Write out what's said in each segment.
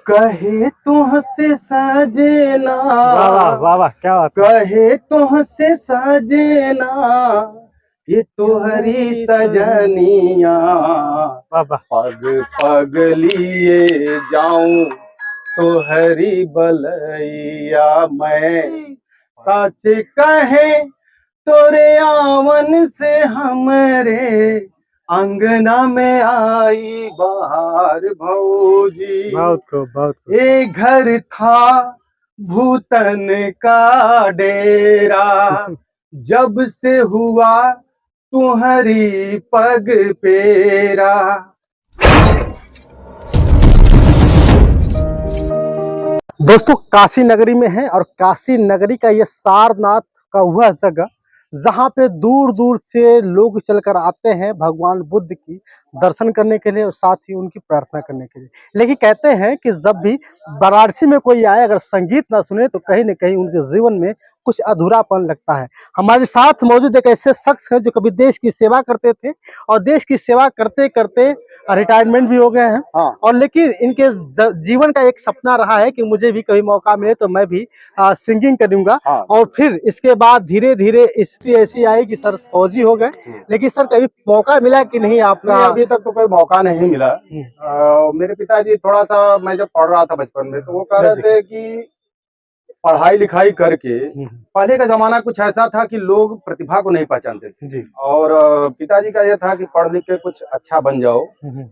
कहे तुहसे सजना, वाह वाह वाह वाह, क्या बात है। कहे तुहसे सजना, ये तुहरी सजनिया, वाह वाह। पग पग लिए जाऊं तुहरी बलैया। मैं सच कहे तोरे आवन से हमरे अंगना में आई बाहर भौजी। बहुत खूब बहुत खूब। ये घर था भूतन का डेरा, जब से हुआ तुम्हारी पग पेरा। दोस्तों काशी नगरी में है और काशी नगरी का ये सारनाथ का वह जगह जहाँ पे दूर दूर से लोग चलकर आते हैं भगवान बुद्ध की दर्शन करने के लिए और साथ ही उनकी प्रार्थना करने के लिए। लेकिन कहते हैं कि जब भी वाराणसी में कोई आए अगर संगीत ना सुने तो कहीं न कहीं उनके जीवन में कुछ अधूरापन लगता है। हमारे साथ मौजूद एक ऐसे शख्स हैं जो कभी देश की सेवा करते थे और देश की सेवा करते करते रिटायरमेंट भी हो गए हैं। हाँ। और लेकिन इनके जीवन का एक सपना रहा है कि मुझे भी कभी मौका मिले तो मैं भी सिंगिंग करूंगा। हाँ। और फिर इसके बाद धीरे धीरे स्थिति ऐसी आई कि सर फौजी हो गए। लेकिन सर कभी मौका मिला कि नहीं आपका? नहीं, अभी तक तो कोई मौका नहीं मिला। मेरे पिताजी थोड़ा सा, मैं जब पढ़ रहा था बचपन में तो वो कह रहे थे कि पढ़ाई लिखाई करके, पहले का जमाना कुछ ऐसा था कि लोग प्रतिभा को नहीं पहचानते थे जी। और पिताजी का यह था कि पढ़ लिख के कुछ अच्छा बन जाओ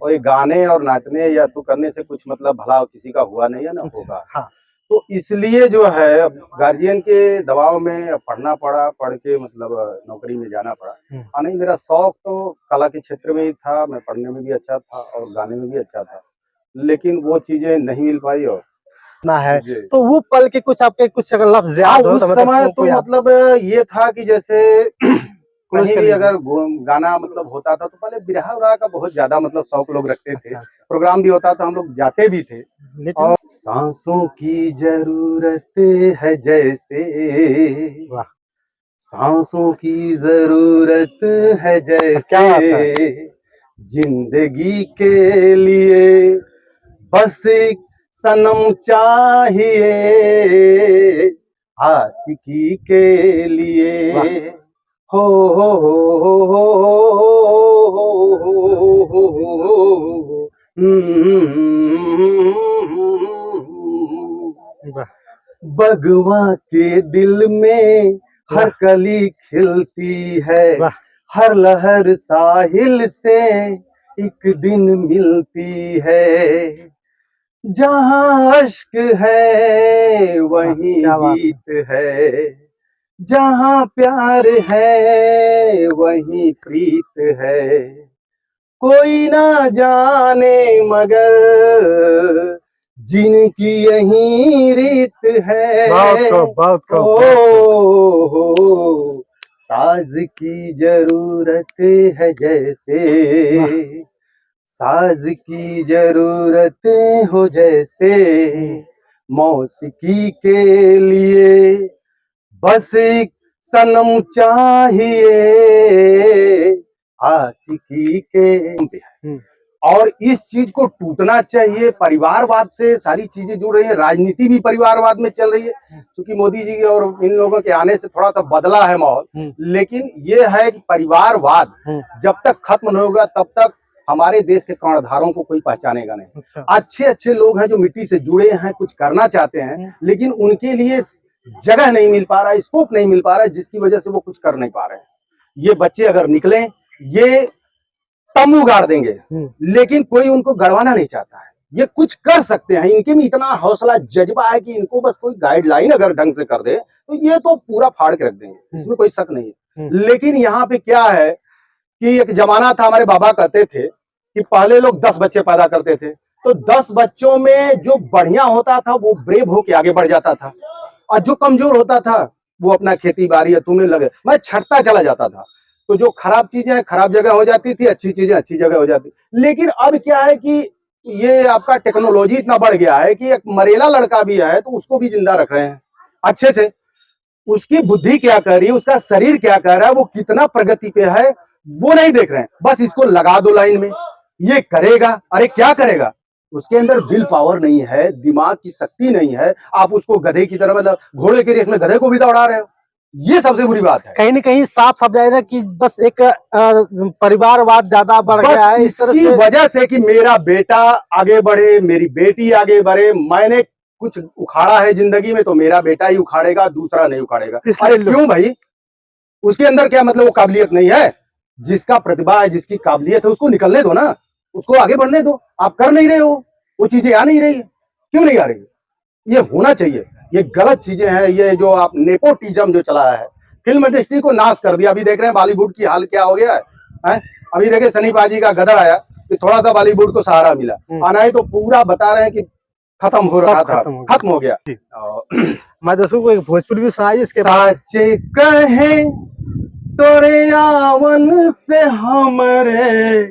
और ये गाने और नाचने या तो करने से कुछ मतलब भला किसी का हुआ नहीं है ना होगा। हाँ। तो इसलिए जो है गार्जियन के दबाव में पढ़ना पड़ा, पढ़ के मतलब नौकरी में जाना पड़ा। और नहीं, मेरा शौक तो कला के क्षेत्र में ही था, मैं पढ़ने में भी अच्छा था और गाने में भी अच्छा था, लेकिन वो चीजें नहीं मिल पाई। और ना है तो वो पल के कुछ आपके कुछ अगर लफ्ज याद हो उस समय तो मतलब ये था कि जैसे कहीं भी अगर गाना मतलब होता था तो पहले बिरहा उरहा का बहुत ज्यादा मतलब शौक लोग रखते थे। प्रोग्राम भी होता था, हम लोग जाते भी थे। और सांसों की जरूरत है जैसे, सांसों की जरूरत है जैसे, जिंदगी के लिए बस एक सनम चाहिए, आशिकी के लिए। हो हो हो हो हो। भगवा के दिल में हर कली खिलती है, हर लहर साहिल से एक दिन मिलती है। जहाँ अश्क है वहीं गीत है, जहाँ प्यार है वहीं प्रीत है। कोई ना जाने मगर जिनकी यही रीत है। बहुत हो साज की जरूरत है जैसे, साज की जरूरत हो जैसे, मौसीकी के लिए बस एक सनम चाहिए, आशिकी के। और इस चीज को टूटना चाहिए। परिवारवाद से सारी चीजें जुड़ रही है, राजनीति भी परिवारवाद में चल रही है, क्योंकि मोदी जी और इन लोगों के आने से थोड़ा सा बदला है माहौल। लेकिन ये है कि परिवारवाद जब तक खत्म नहीं होगा तब तक हमारे देश के कर्णधारों को कोई पहचानेगा नहीं। अच्छे अच्छे लोग हैं जो मिट्टी से जुड़े हैं, कुछ करना चाहते हैं, लेकिन उनके लिए जगह नहीं मिल पा रहा है, स्कोप नहीं मिल पा रहा है, जिसकी वजह से वो कुछ कर नहीं पा रहे हैं। ये बच्चे अगर निकले, ये तंबू गाड़ देंगे, लेकिन कोई उनको गड़वाना नहीं चाहता है। ये कुछ कर सकते हैं, इनके में इतना हौसला जज्बा है कि इनको बस कोई गाइडलाइन अगर ढंग से कर दे तो ये तो पूरा फाड़ के रख देंगे, इसमें कोई शक नहीं है। लेकिन यहाँ पे क्या है कि एक जमाना था, हमारे बाबा कहते थे कि पहले लोग 10 बच्चे पैदा करते थे, तो 10 बच्चों में जो बढ़िया होता था वो ब्रेव होके आगे बढ़ जाता था, और जो कमजोर होता था वो अपना खेती बाड़ी तुम्हें लगे मैं छटता चला जाता था। तो जो खराब चीजें खराब जगह हो जाती थी, अच्छी चीजें अच्छी जगह हो जाती। लेकिन अब क्या है कि ये आपका टेक्नोलॉजी इतना बढ़ गया है कि एक मरेला लड़का भी है तो उसको भी जिंदा रख रहे हैं अच्छे से। उसकी बुद्धि क्या कर रही है, उसका शरीर क्या कर रहा है, वो कितना प्रगति पे है वो नहीं देख रहे हैं। बस इसको लगा दो लाइन में, ये करेगा। अरे क्या करेगा? उसके अंदर विल पावर नहीं है, दिमाग की शक्ति नहीं है। आप उसको गधे की तरह, मतलब घोड़े के रेस में गधे को भी दौड़ा रहे हो। ये सबसे बुरी बात है। कहीं न कहीं साफ साफ जाहिर है कि बस एक परिवारवाद ज्यादा बढ़ गया है बस इस तरह इसकी से। वजह से कि मेरा बेटा आगे बढ़े, मेरी बेटी आगे बढ़े, मैंने कुछ उखाड़ा है जिंदगी में तो मेरा बेटा ही उखाड़ेगा, दूसरा नहीं उखाड़ेगा। इसलिए अरे क्यों भाई? उसके अंदर क्या मतलब वो काबिलियत नहीं है? जिसका प्रतिभा है, जिसकी काबिलियत है, उसको निकलने दो ना, उसको आगे बढ़ने दो। आप कर नहीं रहे हो, वो चीजें आ नहीं रही है। क्यों नहीं आ रही? ये होना चाहिए। ये गलत चीजें हैं। ये जो आप नेपोटिज्म जो चला है, फिल्म इंडस्ट्री को नाश कर दिया। अभी देख रहे हैं बॉलीवुड की हाल क्या हो गया है? अभी देखिए सनी पाजी का गदर आया कि थोड़ा सा बॉलीवुड को सहारा मिला, आना ही तो पूरा बता रहे हैं कि खत्म हो रहा था, खत्म हो गया। मैं दर्शकों को एक भोजपुरी भी सुनाइए इसके बाद। साचे कहे तोरे आवन से हमरे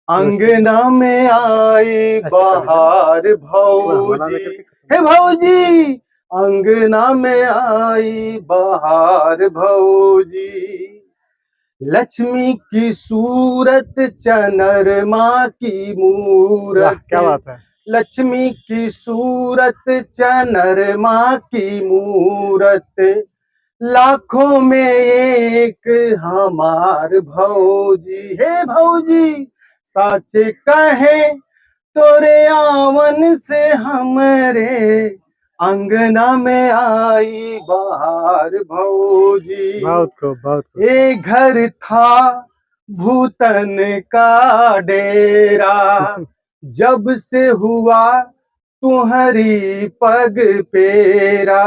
अंगना में आई बहार भौजी, हे भौजी अंगना में आई बहार भौजी। लक्ष्मी की सूरत चनरमा की मूरत, क्या बात है। लक्ष्मी की सूरत चनरमा की मूरत, लाखों में एक हमार भौजी, हे भौजी साचे कहे तोरे आवन से हमरे अंगना में आई बहार भौजी। बहुत खूब, बहुत खूब। ये घर था भूतन का डेरा, जब से हुआ तुम्हारी पग पेरा,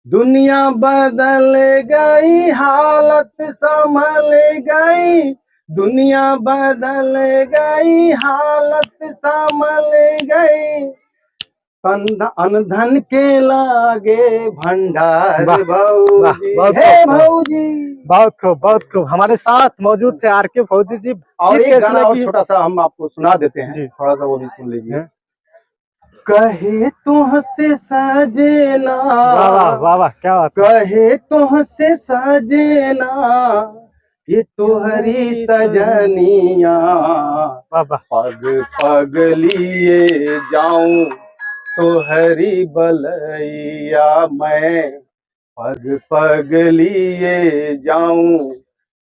दुनिया बदल गई, हालत संभल गई, दुनिया बदल गई, हालत संभल गई, अनधन के लागे भंडार भौजी, हे भौजी। बहुत खूब, बहुत खूब। हमारे साथ मौजूद थे आर.के. फौजी जी। और एक गाना और छोटा सा हम आपको सुना देते हैं, थोड़ा सा वो भी सुन लीजिए। कहे तुहसे सजना, वाह वाह वाह, क्या बात। कहे तुहसे सजना, ये तोहरी सजनिया, पग पग लिए जाऊं तोहरी बलैया, मैं पग पग लिए जाऊं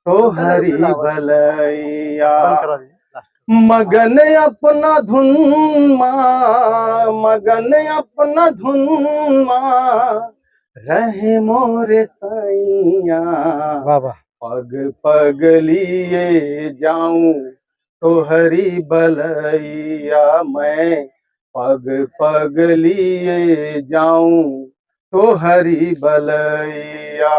तोहरी बलैया। मगन अपना धुन मगन अपना धुन रहे मोरे सैया, पग पग लिए जाऊं तोहरी बलैया, मैं पग पग लिए जाऊं तोहरी बलैया।